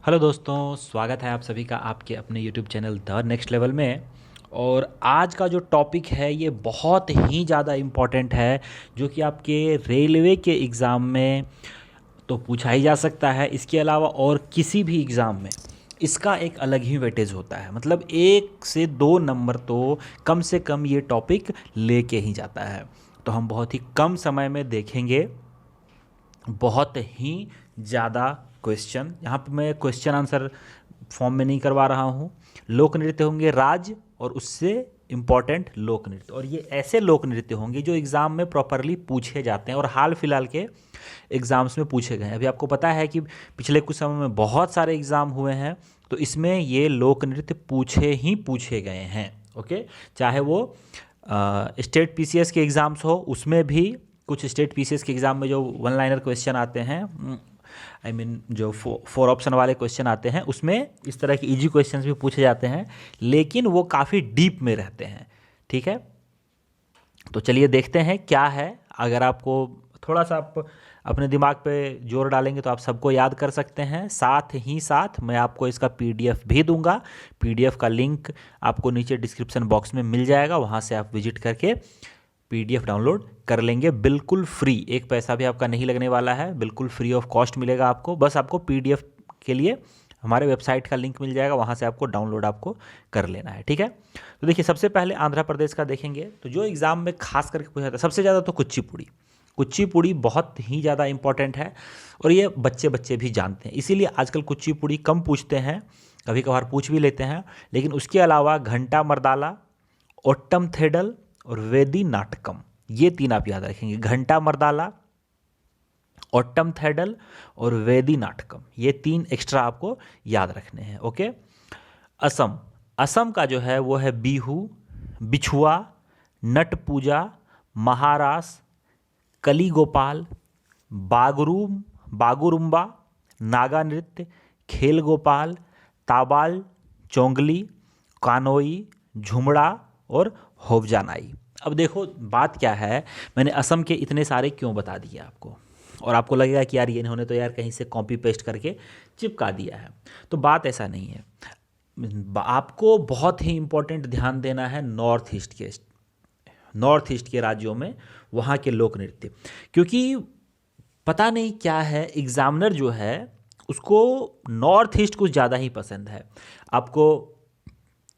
Hello दोस्तों, स्वागत है आप सभी का आपके अपने YouTube channel the next level में। और आज का जो टॉपिक है ये बहुत ही ज़्यादा इम्पॉर्टेंट है, जो कि आपके रेलवे के एग्ज़ाम में तो पूछा ही जा सकता है। इसके अलावा और किसी भी एग्ज़ाम में इसका एक अलग ही वेटेज होता है। मतलब 1 से 2 नंबर तो कम से कम ये टॉपिक लेके ही जाता है। तो हम बहुत ही कम समय में देखेंगे बहुत ही ज़्यादा क्वेश्चन। यहाँ पे मैं क्वेश्चन आंसर फॉर्म में नहीं करवा रहा हूँ। लोक नृत्य होंगे राज, और उससे इम्पॉर्टेंट लोक नृत्य, और ये ऐसे लोक नृत्य होंगे जो एग्ज़ाम में प्रॉपरली पूछे जाते हैं और हाल फिलहाल के एग्ज़ाम्स में पूछे गए हैं। अभी आपको पता है कि पिछले कुछ समय में बहुत सारे एग्ज़ाम हुए हैं, तो इसमें ये लोक नृत्य पूछे गए हैं। ओके, चाहे वो स्टेट पीसीएस के एग्ज़ाम्स हो, उसमें भी कुछ स्टेट पीसीएस के एग्ज़ाम में जो वन लाइनर क्वेश्चन आते हैं, जो फोर ऑप्शन वाले क्वेश्चन आते हैं, उसमें इस तरह के इजी क्वेश्चंस भी पूछे जाते हैं, लेकिन वो काफ़ी डीप में रहते हैं। ठीक है, तो चलिए देखते हैं क्या है। अगर आपको थोड़ा सा आप अपने दिमाग पे जोर डालेंगे तो आप सबको याद कर सकते हैं। साथ ही साथ मैं आपको इसका पीडीएफ भी दूंगा। पीडीएफ का लिंक आपको नीचे डिस्क्रिप्शन बॉक्स में मिल जाएगा, वहाँ से आप विजिट करके पीडीएफ डाउनलोड कर लेंगे बिल्कुल फ्री। एक पैसा भी आपका नहीं लगने वाला है, बिल्कुल फ्री ऑफ कॉस्ट मिलेगा आपको। बस आपको पीडीएफ के लिए हमारे वेबसाइट का लिंक मिल जाएगा, वहाँ से आपको डाउनलोड आपको कर लेना है। ठीक है, तो देखिए सबसे पहले आंध्र प्रदेश का देखेंगे। तो जो एग्ज़ाम में खास करके पूछा जाता है सबसे ज़्यादा, तो कुचिपुड़ी। कुचिपुड़ी बहुत ही ज़्यादा इंपॉर्टेंट है, और ये बच्चे बच्चे भी जानते हैं, इसीलिए आजकल कुचिपुड़ी कम पूछते हैं, कभी कभार पूछ भी लेते हैं। लेकिन उसके अलावा घंटा मर्दाला, ओट्टम थेडल और वेदी नाटकम, ये तीन आप याद रखेंगे। घंटा मर्दाला, ओट्टम थेडल और वेदी नाटकम, ये तीन एक्स्ट्रा आपको याद रखने हैं। ओके, असम। असम का जो है वो है बिहू, बिछुआ, नट पूजा, महारास, कली गोपाल, बागरूम, बागुरुम्बा, नागा नृत्य, खेल गोपाल, ताबाल, चोंगली, कानोई, झुमड़ा और होवजानाई। अब देखो बात क्या है, मैंने असम के इतने सारे क्यों बता दिए आपको, और आपको लगेगा कि यार ये इन्होंने तो यार कहीं से कॉपी पेस्ट करके चिपका दिया है। तो बात ऐसा नहीं है। आपको बहुत ही इम्पोर्टेंट ध्यान देना है नॉर्थ ईस्ट के राज्यों में वहाँ के लोक नृत्य, क्योंकि पता नहीं क्या है, एग्जामिनर जो है उसको नॉर्थ ईस्ट कुछ ज़्यादा ही पसंद है। आपको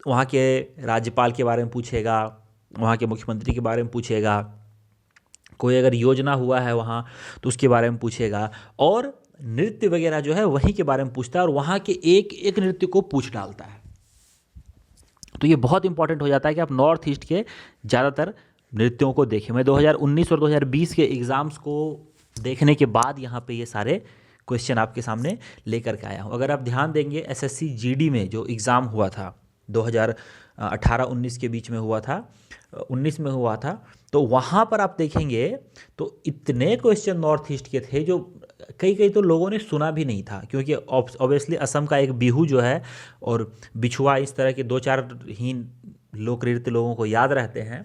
वहाँ के राज्यपाल के बारे में पूछेगा, वहाँ के मुख्यमंत्री के बारे में पूछेगा, कोई अगर योजना हुआ है वहाँ तो उसके बारे में पूछेगा, और नृत्य वगैरह जो है वहीं के बारे में पूछता है, और वहाँ के एक एक नृत्य को पूछ डालता है। तो ये बहुत इंपॉर्टेंट हो जाता है कि आप नॉर्थ ईस्ट के ज़्यादातर नृत्यों को देखें। मैं 2019 और 2020 के एग्ज़ाम्स को देखने के बाद यहाँ पे ये सारे क्वेश्चन आपके सामने लेकर के आया हूँ। अगर आप ध्यान देंगे एसएससी जीडी में जो एग्ज़ाम हुआ था 2018-19 के बीच में हुआ था, 19 में हुआ था, तो वहाँ पर आप देखेंगे तो इतने क्वेश्चन नॉर्थ ईस्ट के थे जो कई कई तो लोगों ने सुना भी नहीं था, क्योंकि ऑब्वियसली असम का एक बिहू जो है और बिछुआ, इस तरह के दो चार ही लोक नृत्य लोगों को याद रहते हैं।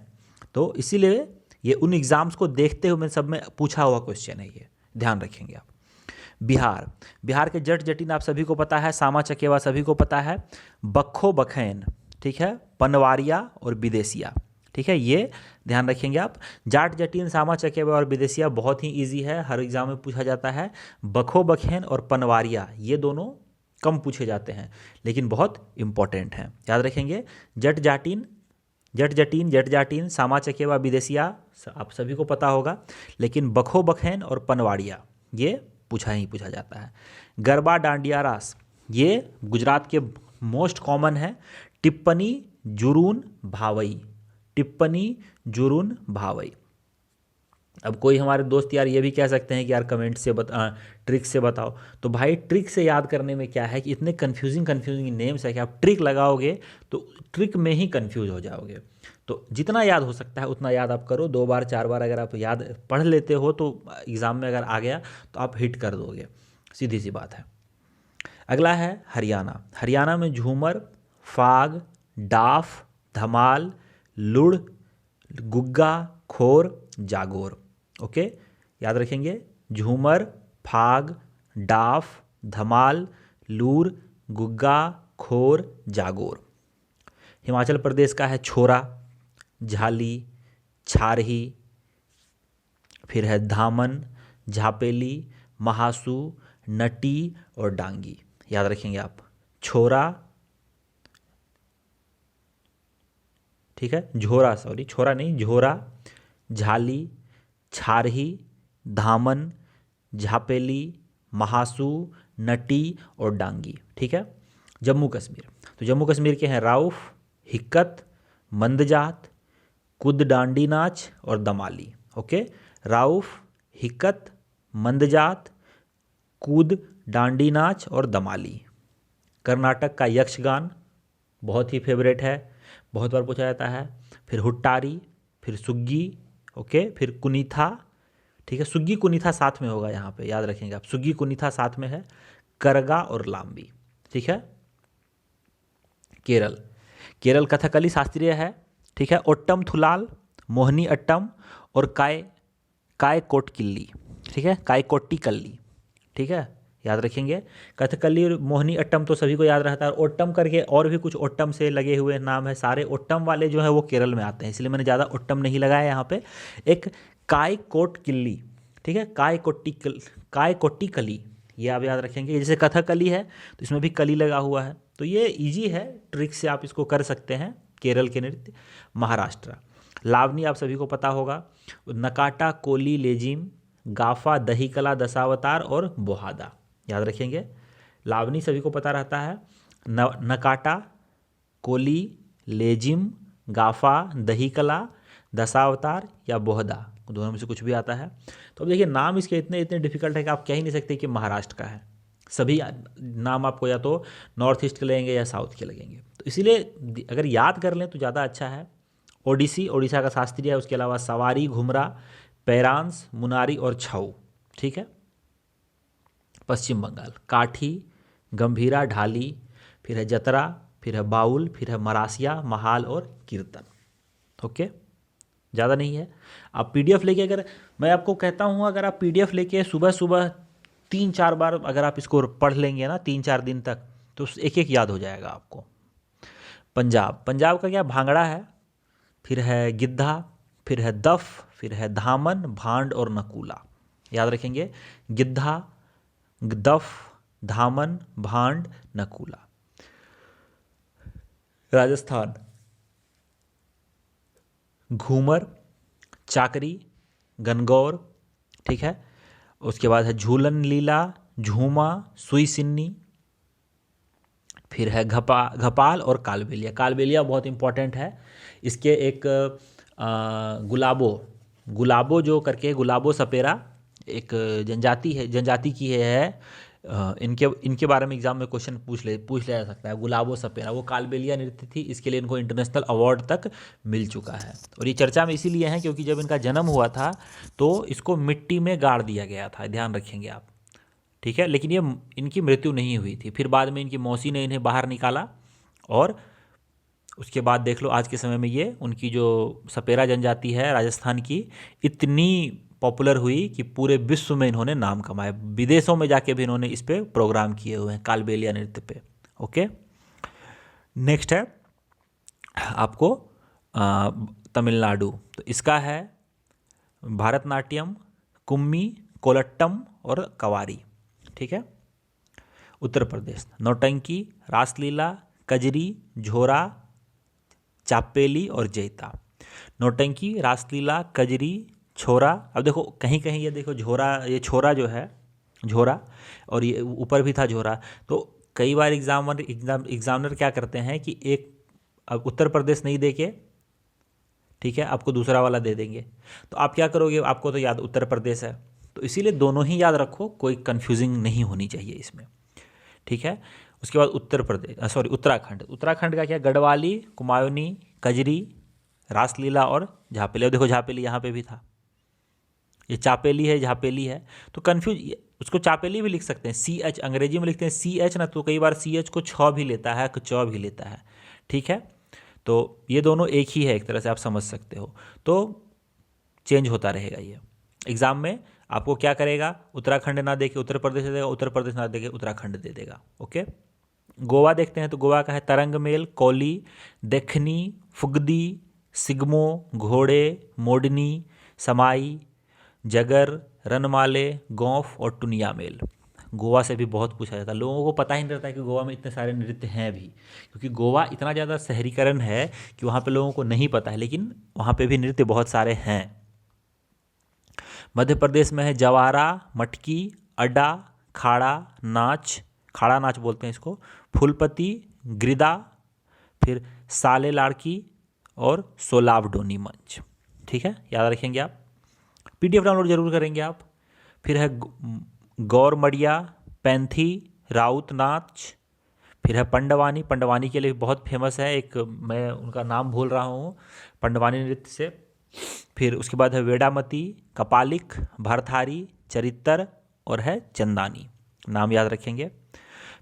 तो इसीलिए ये उन एग्ज़ाम्स को देखते हुए मैं सब में पूछा हुआ क्वेश्चन है, ये ध्यान रखेंगे आप। बिहार। बिहार के जट जटिन आप सभी को पता है, सामा चकेवा सभी को पता है, बखो बखैन, ठीक है, पनवारिया और विदेशिया, ठीक है, ये ध्यान रखेंगे आप। जाट जटिन, सामा चकेवा और विदेशिया बहुत ही इजी है, हर एग्जाम में पूछा जाता है। बखो बखैन और पनवारिया ये दोनों कम पूछे जाते हैं, लेकिन बहुत इंपॉर्टेंट हैं, याद रखेंगे। जट जाटिन, जट जटिन, जट जाटिन, सामा चकेवा, विदेशिया आप सभी को पता होगा, लेकिन बखो बखैन और पनवाड़िया ये पूछा ही पूछा जाता है। गरबा डांडिया रास ये गुजरात के मोस्ट कॉमन है। टिप्पणी जुरून भावई, टिप्पणी जुरून भावई। अब कोई हमारे दोस्त यार ये भी कह सकते हैं कि यार कमेंट से ट्रिक से बताओ, तो भाई ट्रिक से याद करने में क्या है कि इतने कन्फ्यूजिंग नेम्स है कि आप ट्रिक लगाओगे तो ट्रिक में ही कन्फ्यूज हो जाओगे। तो जितना याद हो सकता है उतना याद आप करो, 2 बार 4 बार अगर आप याद पढ़ लेते हो तो एग्ज़ाम में अगर आ गया तो आप हिट कर दोगे, सीधी सी बात है। अगला है हरियाणा। हरियाणा में झूमर, फाग, डाफ, धमाल, लुड़, गुग्गा, खोर, जागोर। ओके, याद रखेंगे। झूमर, फाग, डाफ, धमाल, लूर, गुग्गा, खोर, जागोर। हिमाचल प्रदेश का है छोरा, झाली, छारही, फिर है धामन, झापेली, महासू, नटी और डांगी। याद रखेंगे आप, छोरा, ठीक है, झोरा, सॉरी छोरा नहीं, झोरा, झाली, छारही, धामन, झापेली, महासू, नटी और डांगी। ठीक है। जम्मू कश्मीर, तो जम्मू कश्मीर के हैं राउफ, हिक्कत, मंदजात, कुद डांडी नाच और दमाली। ओके, राउफ, हिक्कत, मंदजात, कूद डांडी नाच और दमाली। कर्नाटक का यक्षगान बहुत ही फेवरेट है, बहुत बार पूछा जाता है। फिर हुट्टारी, फिर सुग्गी, ओके, फिर कुनीथा, ठीक है, सुग्गी कुनीथा साथ में होगा यहाँ पे, याद रखेंगे आप, सुग्गी कुनीथा साथ में है। करगा और लाम्बी। ठीक है। केरल, केरल कथकली शास्त्रीय है, ठीक है। ओट्टम थुलाल, मोहिनी अट्टम और काय कोटकिल्ली, ठीक है, काय कोट्टी कल्ली। ठीक है, याद रखेंगे। कथकली और मोहिनी अट्टम तो सभी को याद रहता है। ओट्टम करके और भी कुछ ओट्टम से लगे हुए नाम है, सारे ओट्टम वाले जो है वो केरल में आते हैं, इसलिए मैंने ज़्यादा ओट्टम नहीं लगाया यहाँ पे। एक काय कोट किल्ली, ठीक है, काय कोट्टी कली, ये आप याद रखेंगे। जैसे कथकली है तो इसमें भी कली लगा हुआ है, तो ये इजी है, ट्रिक से आप इसको कर सकते हैं। केरल के नृत्य। महाराष्ट्र, लावनी आप सभी को पता होगा, नकाटा, कोली, लेजिम, गाफा, दहीकला, दशावतार और बोहादा। याद रखेंगे, लावनी सभी को पता रहता है। नकाटा, कोली, लेजिम, गाफा, दहीकला, दशावतार या बोहदा, दोनों में से कुछ भी आता है। तो अब देखिए, नाम इसके इतने इतने डिफिकल्ट है कि आप कह ही नहीं सकते कि महाराष्ट्र का है। सभी नाम आपको या तो नॉर्थ ईस्ट के लगेंगे या साउथ के लगेंगे, तो इसीलिए अगर याद कर लें तो ज़्यादा अच्छा है। ओडिसी, ओडिशा का शास्त्रीय है। उसके अलावा सवारी, घुमरा, पैरांस, मुनारी और छऊ। ठीक है। पश्चिम बंगाल, काठी, गंभीरा, ढाली, फिर है जतरा, फिर है बाउल, फिर है मरासिया, महाल और कीर्तन। ओके, ज़्यादा नहीं है। आप पीडीएफ लेके, अगर मैं आपको कहता हूँ, अगर आप पीडीएफ लेके सुबह सुबह 3-4 बार अगर आप इसको पढ़ लेंगे ना 3-4 दिन तक, तो एक एक याद हो जाएगा आपको। पंजाब, पंजाब का क्या, भांगड़ा है, फिर है गिद्धा, फिर है दफ, फिर है धामन, भांड और नकूला। याद रखेंगे, गिद्धा, दफ, धामन, भांड, नकूला। राजस्थान, घूमर, चाकरी, गनगौर, ठीक है। उसके बाद है झूलन लीला, झूमा, सुई सिन्नी, फिर है घपाल और कालबेलिया। कालबेलिया बहुत इंपॉर्टेंट है। इसके एक गुलाबो जो करके, गुलाबो सपेरा एक जनजाति है, जनजाति की है। इनके बारे में एग्जाम में क्वेश्चन पूछ लिया जा सकता है। गुलाबो सपेरा वो कालबेलिया नृत्य थी, इसके लिए इनको इंटरनेशनल अवार्ड तक मिल चुका है। और ये चर्चा में इसीलिए है क्योंकि जब इनका जन्म हुआ था तो इसको मिट्टी में गाड़ दिया गया था, ध्यान रखेंगे आप, ठीक है। लेकिन ये इनकी मृत्यु नहीं हुई थी, फिर बाद में इनकी मौसी ने इन्हें बाहर निकाला और उसके बाद देख लो आज के समय में ये उनकी जो सपेरा जनजाति है राजस्थान की, इतनी पॉपुलर हुई कि पूरे विश्व में इन्होंने नाम कमाया। विदेशों में जाके भी इन्होंने इस पे प्रोग्राम किए हुए हैं, कालबेलिया नृत्य पे। ओके, नेक्स्ट है आपको तमिलनाडु। तो इसका है भारतनाट्यम, कुम्मी, कोलट्टम और कवारी, ठीक है। उत्तर प्रदेश, नौटंकी, रासलीला, कजरी, झोरा, चापेली और जैता। नौटंकी, रासलीला, कजरी, छोरा। अब देखो कहीं कहीं ये देखो झोरा, ये छोरा जो है झोरा, और ये ऊपर भी था झोरा। तो कई बार एग्जामिनर क्या करते हैं कि एक अब उत्तर प्रदेश नहीं देके, ठीक है, आपको दूसरा वाला दे देंगे। तो आप क्या करोगे, आपको तो याद उत्तर प्रदेश है, तो इसीलिए दोनों ही याद रखो, कोई कन्फ्यूजिंग नहीं होनी चाहिए इसमें, ठीक है। उसके बाद उत्तराखंड। उत्तराखंड का क्या, गढ़वाली, कुमायूनी, कजरी, रासलीला और झापेली। अब देखो झापेली यहाँ पे भी था, ये चापेली है, झापेली है, तो कन्फ्यूज, उसको चापेली भी लिख सकते हैं, CH अंग्रेजी में लिखते हैं CH ना, तो कई बार CH को छ भी लेता है, च भी लेता है, ठीक है। तो ये दोनों एक ही है, एक तरह से आप समझ सकते हो, तो चेंज होता रहेगा ये। एग्ज़ाम में आपको क्या करेगा, उत्तराखंड ना दे के उत्तर प्रदेश दे देगा, उत्तर प्रदेश ना दे के उत्तराखंड दे देगा। ओके, गोवा देखते हैं तो गोवा का है तरंगमेल, कौली, देखनी, फुगदी, सिगमो, घोड़े, मोडनी, समाई, जगर, रनमाले, गौफ और टुनिया मेल। गोवा से भी बहुत पूछा जाता है, लोगों को पता ही नहीं रहता है कि गोवा में इतने सारे नृत्य हैं भी, क्योंकि गोवा इतना ज़्यादा शहरीकरण है कि वहाँ पे लोगों को नहीं पता है, लेकिन वहाँ पे भी नृत्य बहुत सारे हैं। मध्य प्रदेश में है जवारा, मटकी, अड्डा, खाड़ा नाच बोलते हैं इसको, फूलपति, गिरदा, फिर साले लाड़की और सोलाव डोनी मंच। ठीक है, याद रखेंगे आप, PDF डाउनलोड जरूर करेंगे आप। फिर है गौर मड़िया, पैंथी, राउत नाच, फिर है पंडवानी, पंडवानी के लिए बहुत फेमस है, एक मैं उनका नाम भूल रहा हूँ पंडवानी नृत्य से। फिर उसके बाद है वेडामती, कपालिक, भरथारी, चरित्र और है चंदानी, नाम याद रखेंगे।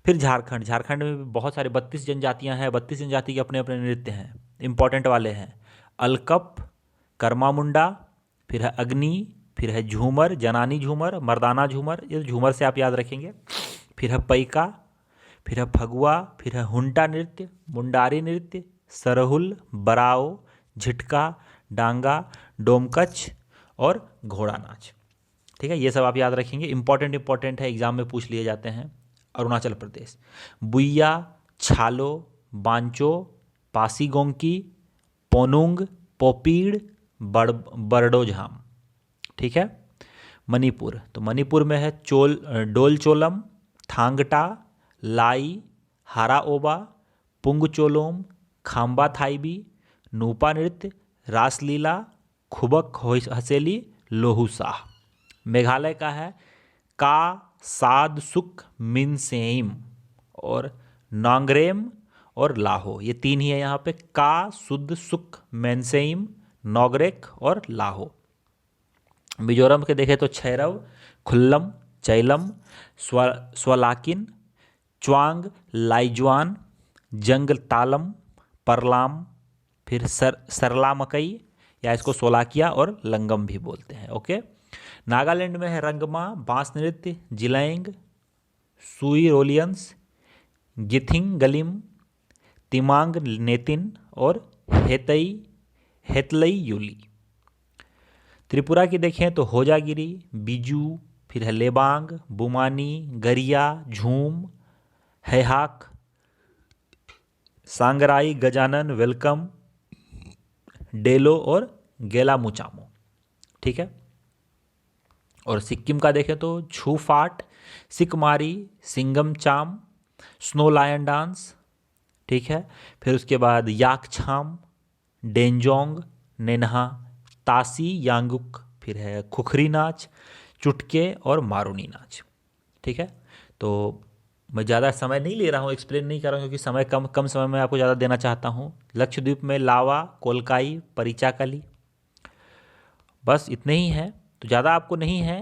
फिर झारखंड, झारखंड में भी बहुत सारे 32 जनजातियाँ हैं, 32 जनजाति के अपने अपने नृत्य हैं, इंपॉर्टेंट वाले हैं। अलकप, कर्मा मुंडा, फिर है अग्नि, फिर है झूमर, जनानी झूमर, मर्दाना झूमर, ये झूमर से आप याद रखेंगे। फिर है पैका, फिर है फगुआ, फिर है हुंटा नृत्य, मुंडारी नृत्य, सरहुल, बराओ, झिटका, डांगा, डोमकच और घोड़ा नाच। ठीक है, ये सब आप याद रखेंगे, इंपॉर्टेंट है, एग्जाम में पूछ लिए जाते हैं। अरुणाचल प्रदेश, बुइया, छालो, बांचो, पासीगोंकी, पोनुंग, पोपीड़, बरडोझाम। ठीक है, मणिपुर, तो मणिपुर में है डोलचोलम, थांगटा, लाई, हाराओबा, पुंगचोलोम, खाम्बा थाईबी, नूपा नृत्य, रासलीला, खुबक हसेली, लोहुसाह। मेघालय का है का साद सुक मिनसेम और नांगरेम और लाहो, ये 3 ही है यहाँ पे, का सुद सुक मेनसेम, नौगरेक और लाहो। मिजोरम के देखें तो छैरव, खुल्लम, चैलम, स्वलाकिन, च्वांग, लाइज्वान, जंगल तालम, परलाम, फिर सरला मकई या इसको सोलाकिया और लंगम भी बोलते हैं। ओके, नागालैंड में है रंगमा, बांस नृत्य, जिलैंग, सुई रोलियंस, गिथिंग गलिम, तिमांग नेतिन और हेतलई यूली। त्रिपुरा की देखें तो होजागिरी, बिजू, फिर है लेबांग, बुमानी, गरिया, झूम, हैहाक, सांगराई, गजानन, वेलकम, डेलो और गेला मुचामो। ठीक है, और सिक्किम का देखें तो छूफाट, सिकमारी, सिंगम चाम, स्नो लायन डांस। ठीक है, फिर उसके बाद याकछाम, डेंजोंग, नेन्हा, तासी यांगुक, फिर है खुखरी नाच, चुटके और मारूनी नाच। ठीक है, तो मैं ज़्यादा समय नहीं ले रहा हूँ, एक्सप्लेन नहीं कर रहा हूँ, क्योंकि समय कम समय में आपको ज़्यादा देना चाहता हूँ। लक्षद्वीप में लावा, कोलकाई, परिचाकली, बस इतने ही हैं, तो ज़्यादा आपको नहीं है,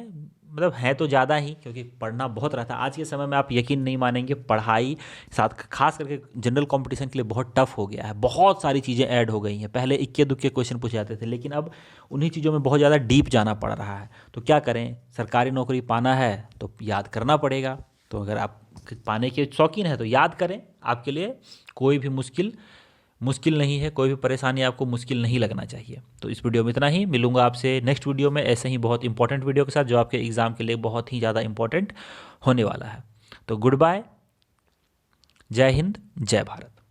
मतलब है तो ज़्यादा ही, क्योंकि पढ़ना बहुत रहता है आज के समय में। आप यकीन नहीं मानेंगे, पढ़ाई साथ खास करके जनरल कंपटीशन के लिए बहुत टफ हो गया है, बहुत सारी चीज़ें ऐड हो गई हैं। पहले इक्के दुक्के क्वेश्चन पूछे जाते थे, लेकिन अब उन्हीं चीज़ों में बहुत ज़्यादा डीप जाना पड़ रहा है। तो क्या करें, सरकारी नौकरी पाना है तो याद करना पड़ेगा। तो अगर आप पाने के शौकीन हैं तो याद करें, आपके लिए कोई भी मुश्किल नहीं है, कोई भी परेशानी आपको मुश्किल नहीं लगना चाहिए। तो इस वीडियो में इतना ही, मिलूंगा आपसे नेक्स्ट वीडियो में ऐसे ही बहुत इंपॉर्टेंट वीडियो के साथ, जो आपके एग्ज़ाम के लिए बहुत ही ज़्यादा इंपॉर्टेंट होने वाला है। तो गुड बाय, जय हिंद, जय भारत।